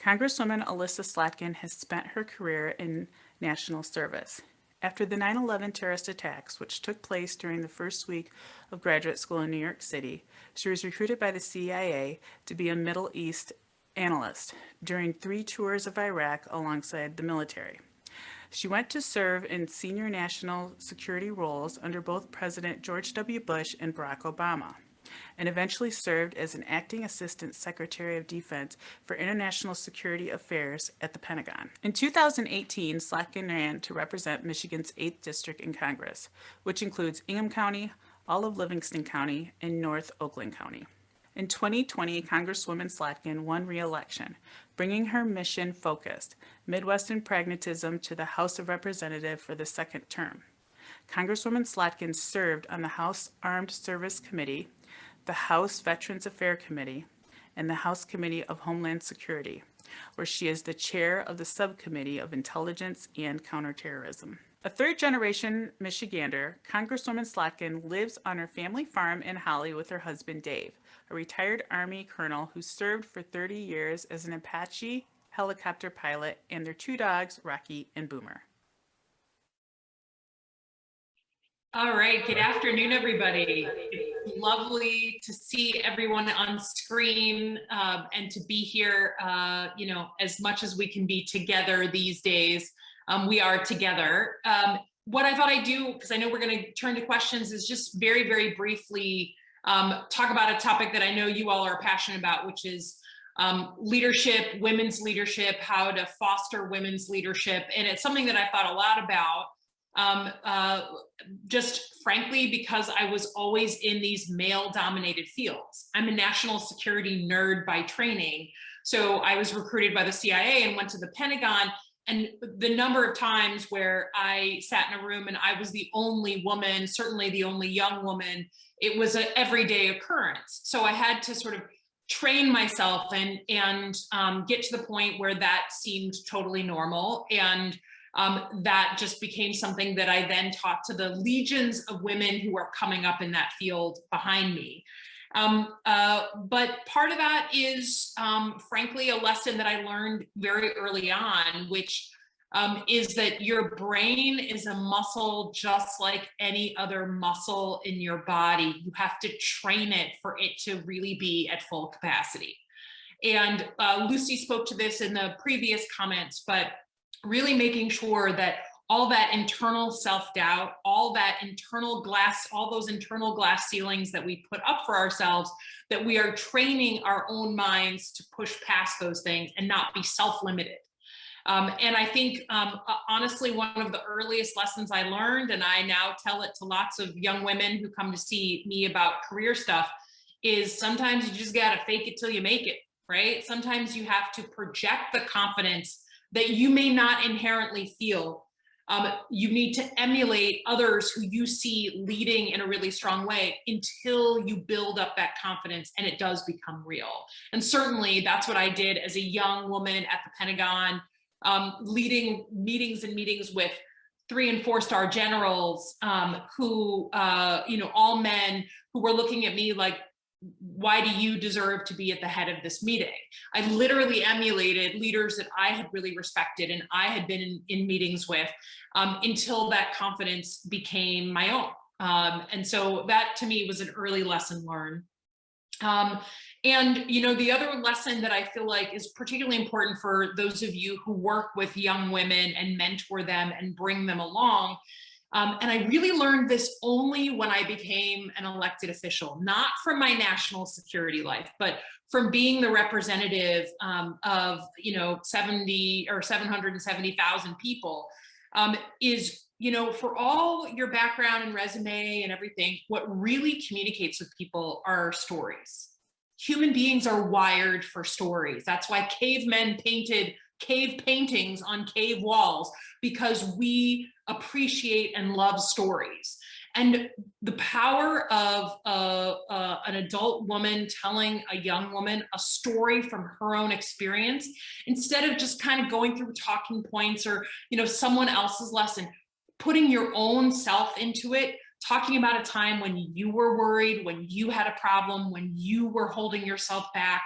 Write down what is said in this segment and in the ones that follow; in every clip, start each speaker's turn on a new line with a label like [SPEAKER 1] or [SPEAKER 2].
[SPEAKER 1] Congresswoman Elissa Slotkin has spent her career in national service. After the 9/11 terrorist attacks, which took place during the first week of graduate school in New York City, she was recruited by the CIA to be a Middle East analyst during 3 tours of Iraq alongside the military. She went to serve in senior national security roles under both President George W. Bush and Barack Obama, and eventually served as an acting assistant secretary of defense for international security affairs at the Pentagon. In 2018, Slotkin ran to represent Michigan's 8th district in Congress, which includes Ingham County, all of Livingston County, and North Oakland County. In 2020, Congresswoman Slotkin won re-election, bringing her mission-focused Midwestern pragmatism to the House of Representatives for the second term. Congresswoman Slotkin served on the House Armed Service Committee, the House Veterans Affairs Committee, and the House Committee of Homeland Security, where she is the chair of the Subcommittee of Intelligence and Counterterrorism. A third-generation Michigander, Congresswoman Slotkin lives on her family farm in Holly with her husband Dave, a retired Army colonel who served for 30 years as an Apache helicopter pilot, and their 2 dogs, Rocky and Boomer.
[SPEAKER 2] All right, good afternoon, everybody. It's lovely to see everyone on screen and to be here, as much as we can be together these days. We are together. What I thought I'd do, because I know we're going to turn to questions, is just very, very briefly talk about a topic that I know you all are passionate about, which is leadership, women's leadership, how to foster women's leadership. And it's something that I've thought a lot about. Just frankly, because I was always in these male-dominated fields. I'm a national security nerd by training. So I was recruited by the CIA and went to the Pentagon. And the number of times where I sat in a room and I was the only woman, certainly the only young woman, it was an everyday occurrence. So I had to sort of train myself and get to the point where that seemed totally normal. And that just became something that I then taught to the legions of women who are coming up in that field behind me. But part of that is, frankly, a lesson that I learned very early on, which is that your brain is a muscle just like any other muscle in your body. You have to train it for it to really be at full capacity. And Lucy spoke to this in the previous comments, but really making sure that all that internal self-doubt, all that internal glass, all those internal glass ceilings that we put up for ourselves, that we are training our own minds to push past those things and not be self-limited. And I think, honestly, one of the earliest lessons I learned, and I now tell it to lots of young women who come to see me about career stuff, is sometimes you just gotta fake it till you make it, right? Sometimes you have to project the confidence that you may not inherently feel. You need to emulate others who you see leading in a really strong way until you build up that confidence and it does become real. And certainly that's what I did as a young woman at the Pentagon, leading meetings and meetings with 3- and 4-star generals who, all men who were looking at me like, why do you deserve to be at the head of this meeting? I literally emulated leaders that I had really respected and I had been in meetings with until that confidence became my own. And so that to me was an early lesson learned. And the other lesson that I feel like is particularly important for those of you who work with young women and mentor them and bring them along, and I really learned this only when I became an elected official, not from my national security life, but from being the representative of 70 or 770,000 people, is, for all your background and resume and everything, what really communicates with people are stories. Human beings are wired for stories. That's why cavemen painted cave paintings on cave walls, because we appreciate and love stories. And the power of an adult woman telling a young woman a story from her own experience, instead of just kind of going through talking points or someone else's lesson, putting your own self into it, talking about a time when you were worried, when you had a problem, when you were holding yourself back.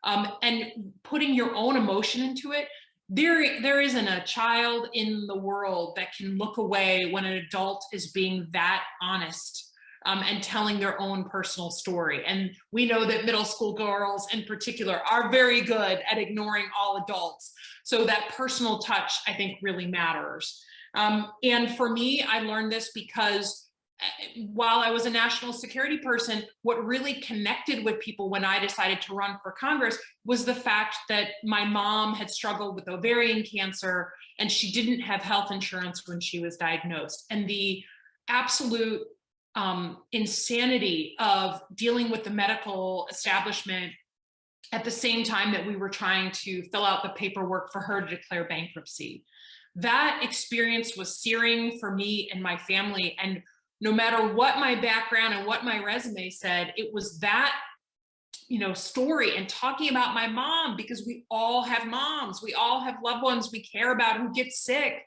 [SPEAKER 2] and putting your own emotion into it. There isn't a child in the world that can look away when an adult is being that honest and telling their own personal story. And we know that middle school girls in particular are very good at ignoring all adults. So that personal touch, I think, really matters. And for me, I learned this because while I was a national security person, what really connected with people when I decided to run for Congress was the fact that my mom had struggled with ovarian cancer and she didn't have health insurance when she was diagnosed. And the absolute insanity of dealing with the medical establishment at the same time that we were trying to fill out the paperwork for her to declare bankruptcy. That experience was searing for me and my family. And no matter what my background and what my resume said, it was that, story and talking about my mom, because we all have moms, we all have loved ones we care about who get sick.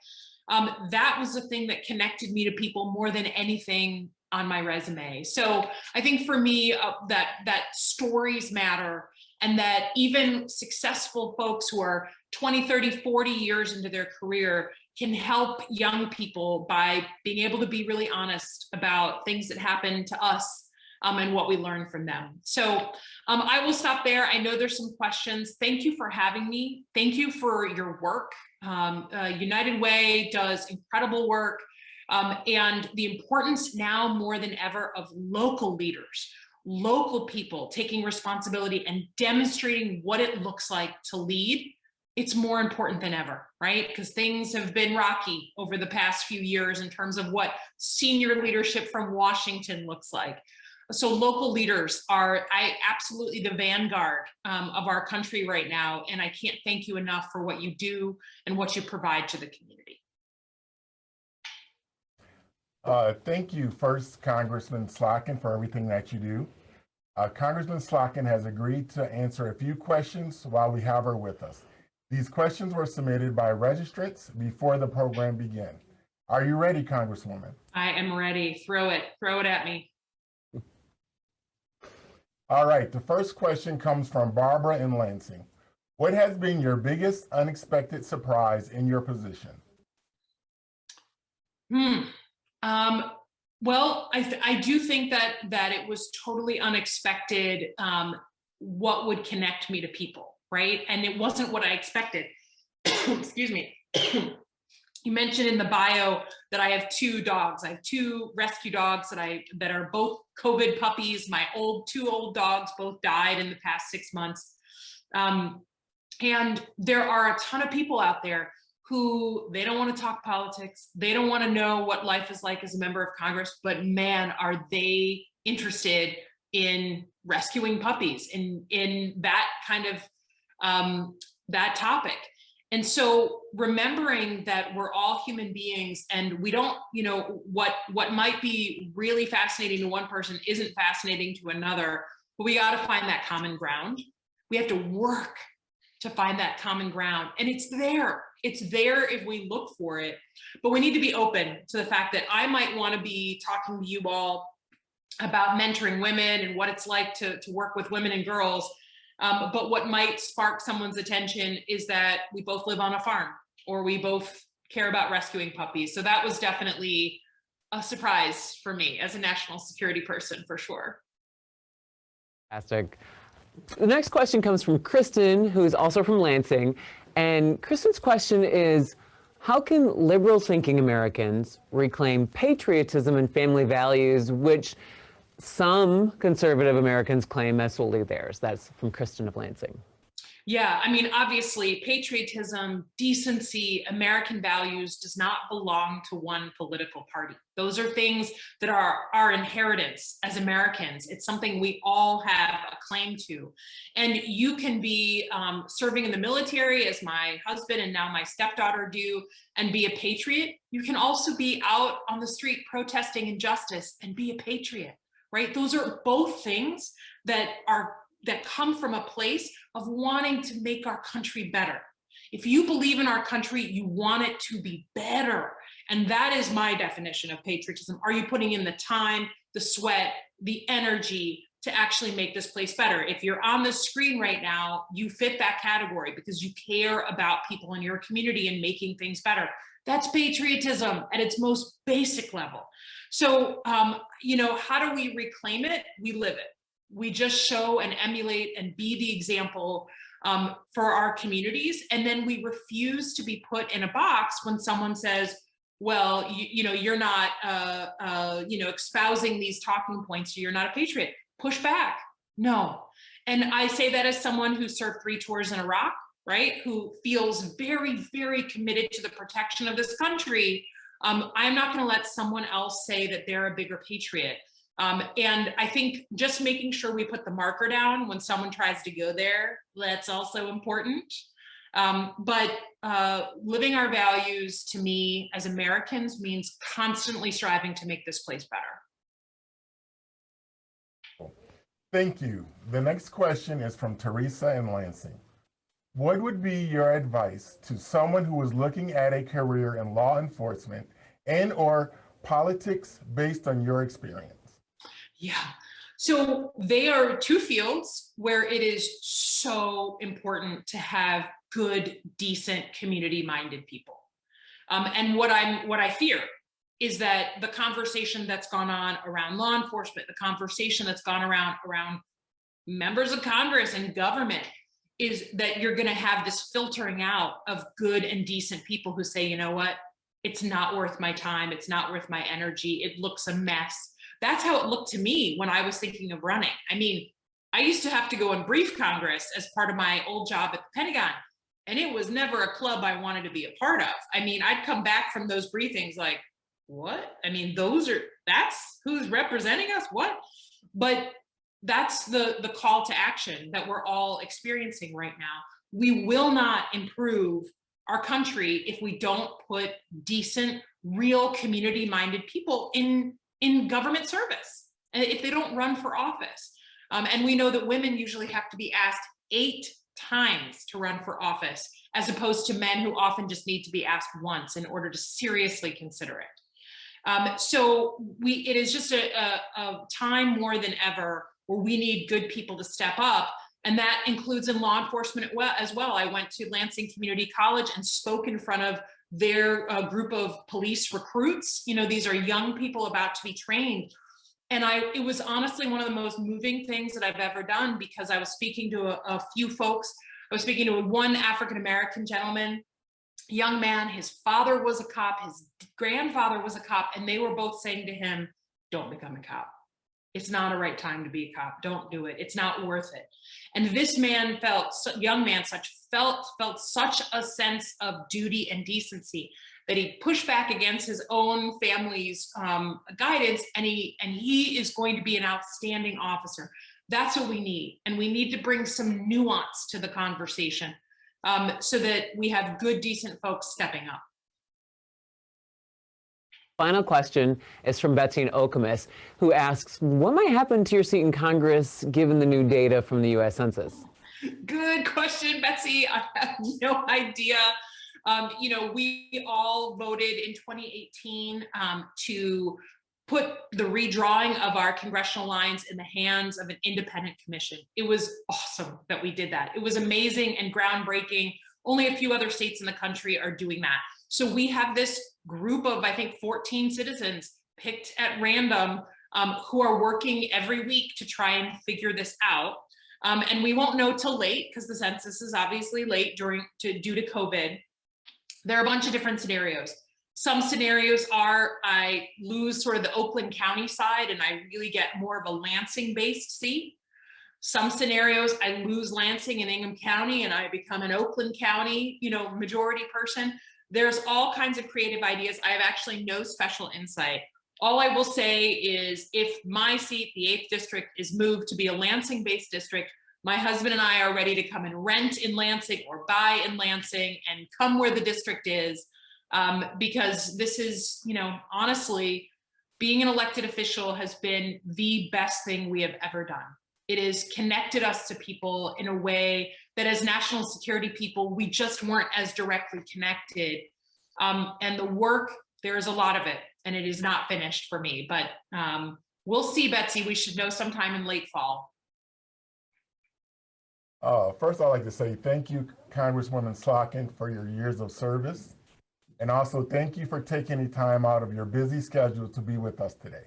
[SPEAKER 2] That was the thing that connected me to people more than anything on my resume. So I think for me, that stories matter, and that even successful folks who are 20, 30, 40 years into their career can help young people by being able to be really honest about things that happen to us and what we learn from them. So I will stop there. I know there's some questions. Thank you for having me. Thank you for your work. United Way does incredible work. And the importance now more than ever of local leaders, local people taking responsibility and demonstrating what it looks like to lead. It's more important than ever, right? Because things have been rocky over the past few years in terms of what senior leadership from Washington looks like. So local leaders are absolutely the vanguard of our country right now. And I can't thank you enough for what you do and what you provide to the community.
[SPEAKER 3] Thank you, first Congressman Slotkin, for everything that you do. Congressman Slotkin has agreed to answer a few questions while we have her with us. These questions were submitted by registrants before the program began. Are you ready, Congresswoman?
[SPEAKER 2] I am ready. Throw it at me.
[SPEAKER 3] All right, the first question comes from Barbara in Lansing. What has been your biggest unexpected surprise in your position?
[SPEAKER 2] Well, I do think that it was totally unexpected what would connect me to people, right? And it wasn't what I expected. Excuse me. You mentioned in the bio that I have 2 dogs. I have 2 rescue dogs that are both COVID puppies. My 2 old dogs both died in the past 6 months. And there are a ton of people out there who they don't want to talk politics. They don't want to know what life is like as a member of Congress, but man, are they interested in rescuing puppies, in that kind of that topic. And so remembering that we're all human beings and we don't, what might be really fascinating to one person isn't fascinating to another, but we got to find that common ground. We have to work to find that common ground. And it's there. It's there if we look for it. But we need to be open to the fact that I might want to be talking to you all about mentoring women and what it's like to work with women and girls. But what might spark someone's attention is that we both live on a farm or we both care about rescuing puppies. So that was definitely a surprise for me as a national security person, for sure.
[SPEAKER 4] Fantastic. The next question comes from Kristen, who is also from Lansing. And Kristen's question is, how can liberal thinking Americans reclaim patriotism and family values, which some conservative Americans claim as solely theirs? That's from Kristen of Lansing.
[SPEAKER 2] Yeah, I mean, obviously, patriotism, decency, American values does not belong to one political party. Those are things that are our inheritance as Americans. It's something we all have a claim to. And you can be serving in the military, as my husband and now my stepdaughter do, and be a patriot. You can also be out on the street protesting injustice and be a patriot, right? Those are both things that come from a place of wanting to make our country better. If you believe in our country, you want it to be better. And that is my definition of patriotism. Are you putting in the time, the sweat, the energy to actually make this place better. If you're on the screen right now, you fit that category because you care about people in your community and making things better. That's patriotism at its most basic level. So, you know, how do we reclaim it? We live it. We just show and emulate and be the example for our communities. And then we refuse to be put in a box when someone says, well, you know, you're not, you know, espousing these talking points, so you're not a patriot. Push back. No. And I say that as someone who served 3 tours in Iraq, right? Who feels very, very committed to the protection of this country. I'm not going to let someone else say that they're a bigger patriot. And I think just making sure we put the marker down when someone tries to go there, that's also important. But living our values, to me, as Americans, means constantly striving to make this place better.
[SPEAKER 3] Thank you. The next question is from Teresa in Lansing. What would be your advice to someone who is looking at a career in law enforcement and or politics based on your experience?
[SPEAKER 2] Yeah. So they are 2 fields where it is so important to have good, decent, community-minded people. And what I fear is that the conversation that's gone on around law enforcement, the conversation that's gone around members of Congress and government, is that you're going to have this filtering out of good and decent people who say, you know what, it's not worth my time, it's not worth my energy, it looks a mess. That's how it looked to me when I was thinking of running. I mean, I used to have to go and brief Congress as part of my old job at the Pentagon, and it was never a club I wanted to be a part of. I mean, I'd come back from those briefings like, what? I mean, that's who's representing us? What? But that's the call to action that we're all experiencing right now. We will not improve our country if we don't put decent, real community-minded people in government service, and if they don't run for office. And we know that women usually have to be asked 8 times to run for office, as opposed to men who often just need to be asked once in order to seriously consider it. So it is just a time more than ever where we need good people to step up. And that includes in law enforcement as well. I went to Lansing Community College and spoke in front of their group of police recruits. You know, these are young people about to be trained. And it was honestly one of the most moving things that I've ever done, because I was speaking to a few folks. I was speaking to one African-American gentleman, young man. His father was a cop, his grandfather was a cop, and they were both saying to him, don't become a cop. It's not a right time to be a cop. Don't do it. It's not worth it. And this man felt such a sense of duty and decency that he pushed back against his own family's guidance, and he is going to be an outstanding officer. That's what we need. And we need to bring some nuance to the conversation so that we have good, decent folks stepping up.
[SPEAKER 4] Final question is from Betsy in Okemos, who asks, what might happen to your seat in Congress given the new data from the U.S. Census?
[SPEAKER 2] Good question, Betsy. I have no idea. You know, we all voted in 2018 to put the redrawing of our congressional lines in the hands of an independent commission. It was awesome that we did that. It was amazing and groundbreaking. Only a few other states in the country are doing that. So we have this group of, I think, 14 citizens picked at random who are working every week to try and figure this out. And we won't know till late, because the census is obviously late due to COVID. There are a bunch of different scenarios. Some scenarios are I lose sort of the Oakland County side and I really get more of a Lansing-based seat. Some scenarios I lose Lansing and Ingham County and I become an Oakland County, you know, majority person. There's all kinds of creative ideas. I have actually no special insight. All I will say is if my seat, the 8th district, is moved to be a Lansing-based district, my husband and I are ready to come and rent in Lansing or buy in Lansing and come where the district is, because this is, you know, honestly, being an elected official has been the best thing we have ever done. It has connected us to people in a way that as national security people, we just weren't as directly connected. And the work, there is a lot of it, and it is not finished for me, but We'll see, Betsy. We should know sometime in late fall.
[SPEAKER 3] First, I'd like to say thank you, Congresswoman Slotkin, for your years of service. And also thank you for taking the time out of your busy schedule to be with us today.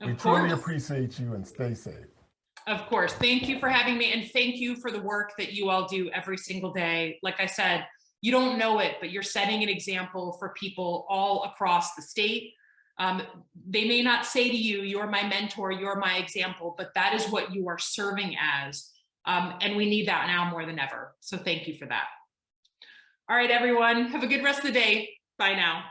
[SPEAKER 3] We truly appreciate you, and stay safe.
[SPEAKER 2] Of course. Thank you for having me, and thank you for the work that you all do every single day. Like I said, you don't know it, but you're setting an example for people all across the state. They may not say to you, you're my mentor, you're my example, but that is what you are serving as. And we need that now more than ever. So thank you for that. All right, everyone, have a good rest of the day. Bye now.